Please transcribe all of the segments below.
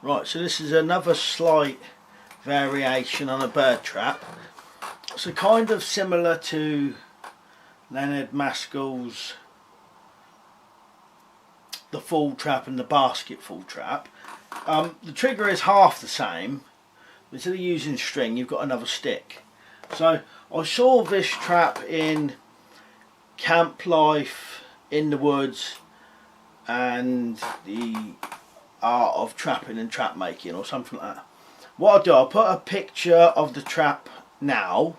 Right, so this is another slight variation on a bird trap. So kind of similar to L Mascalls, the full trap and the basket full trap. The trigger is half the same, but instead of using string you've got another stick. So I saw this trap in Camp Life in the Woods and the Art of Trapping and Trap Making or something like that. What I'll do, I'll put a picture of the trap now.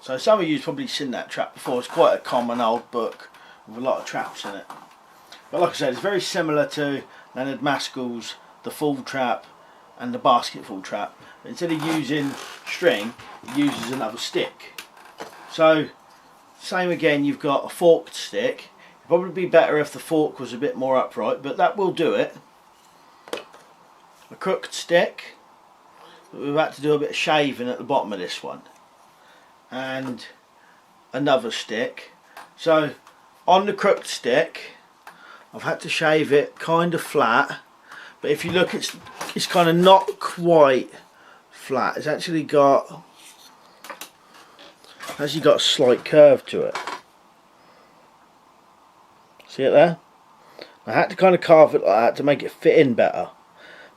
So some of you've probably seen that trap before. It's quite a common old book with a lot of traps in it. But like I said, it's very similar to L Mascalls, the full trap and the basket full trap. But instead of using string, it uses another stick. So same again, you've got a forked stick. It'd probably be better if the fork was a bit more upright, but that will do it. A crooked stick. We've had to do a bit of shaving at the bottom of this one. And another stick. So on the crooked stick I've had to shave it kind of flat, but if you look it's kind of not quite flat. It's actually got a slight curve to it. See it there? I had to kind of carve it like that to make it fit in better,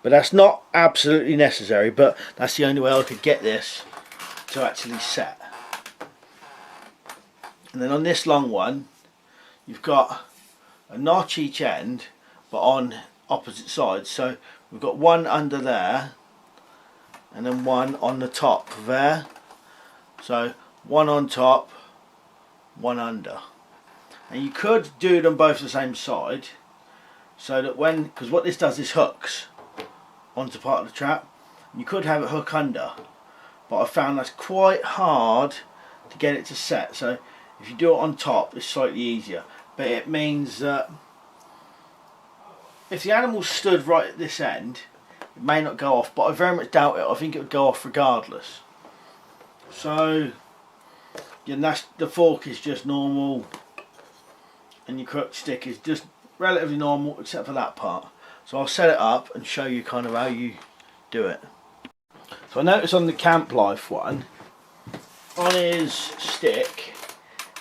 but that's not absolutely necessary, but that's the only way I could get this to actually set. And then on this long one you've got a notch each end but on opposite sides. So we've got one under there and then one on the top there. So one on top, one under. And you could do them both the same side, so that because what this does is hooks onto part of the trap. You could have it hook under, but I found that's quite hard to get it to set. So if you do it on top it's slightly easier, but it means that if the animal stood right at this end it may not go off, but I very much doubt it. I think it would go off regardless. So yeah, the fork is just normal and your crooked stick is just relatively normal except for that part. So I'll set it up and show you kind of how you do it. So I noticed on the Camp Life one, on his stick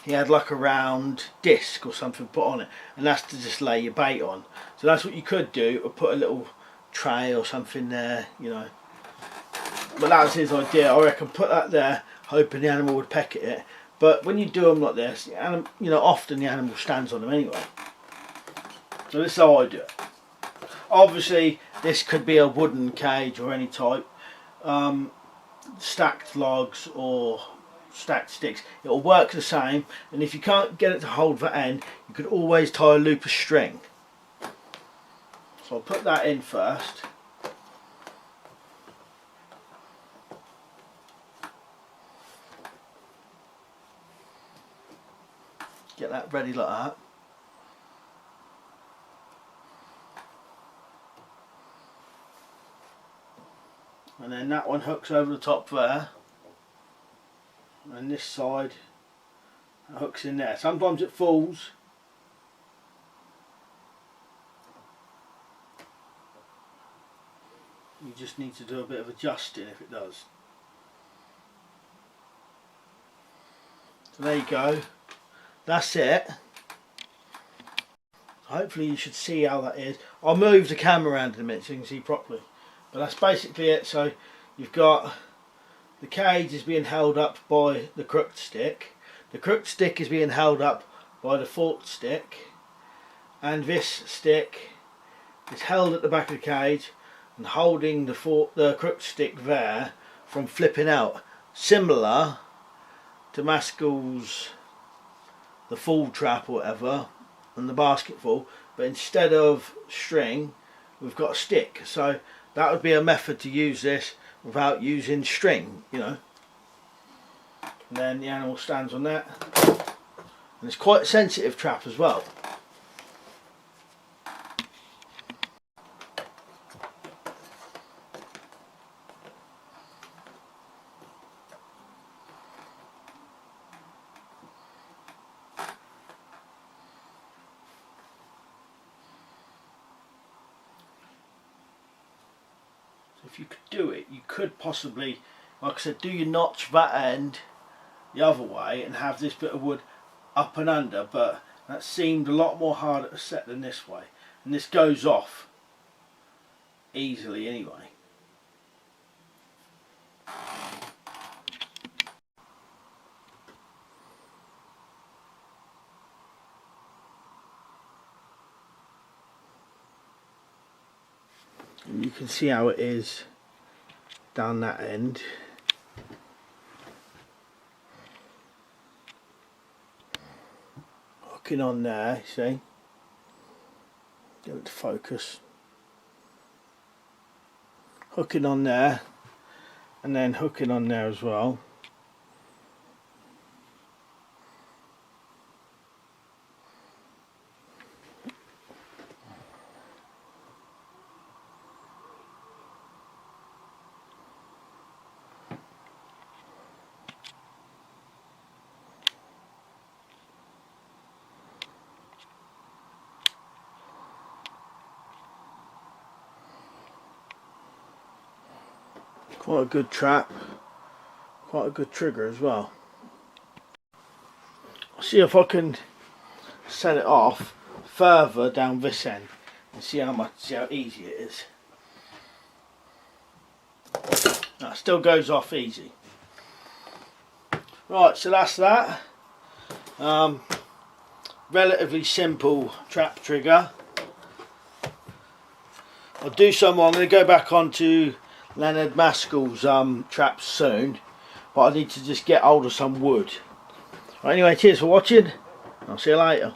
he had like a round disc or something put on it, and that's to just lay your bait on. So that's what you could do, or put a little tray or something there, you know. But that was his idea. I reckon put that there, hoping the animal would peck at it. But when you do them like this, you know, often the animal stands on them anyway. So this is how I do it. Obviously this could be a wooden cage or any type, stacked logs or stacked sticks, it'll work the same. And if you can't get it to hold that end, you could always tie a loop of string. So I'll put that in first. Get that ready like that. And then that one hooks over the top there. And this side hooks in there. Sometimes it falls. You just need to do a bit of adjusting if it does. So there you go. That's it. Hopefully you should see how that is. I'll move the camera around in a minute so you can see properly. But that's basically it. So you've got the cage is being held up by the crooked stick. The crooked stick is being held up by the forked stick. And this stick is held at the back of the cage and holding the crooked stick there from flipping out. Similar to Mascalls, the full trap or whatever, and the basketball, but instead of string we've got a stick. So that would be a method to use this without using string, you know. And then the animal stands on that, and it's quite a sensitive trap as well. if you could do it, you could possibly, like I said, do your notch that end the other way and have this bit of wood up and under, but that seemed a lot more harder to set than this way, and this goes off easily anyway. And you can see how it is down that end. Hooking on there, you see. Get it to focus. Hooking on there, and then hooking on there as well. Quite a good trap, quite a good trigger as well. I'll see if I can set it off further down this end and see how easy it is. That still goes off easy. Right, so that's that. Relatively simple trap trigger. I'll do some more. I'm going to go back onto L Mascalls traps soon, but I need to just get hold of some wood. Right, anyway, cheers for watching. I'll see you later.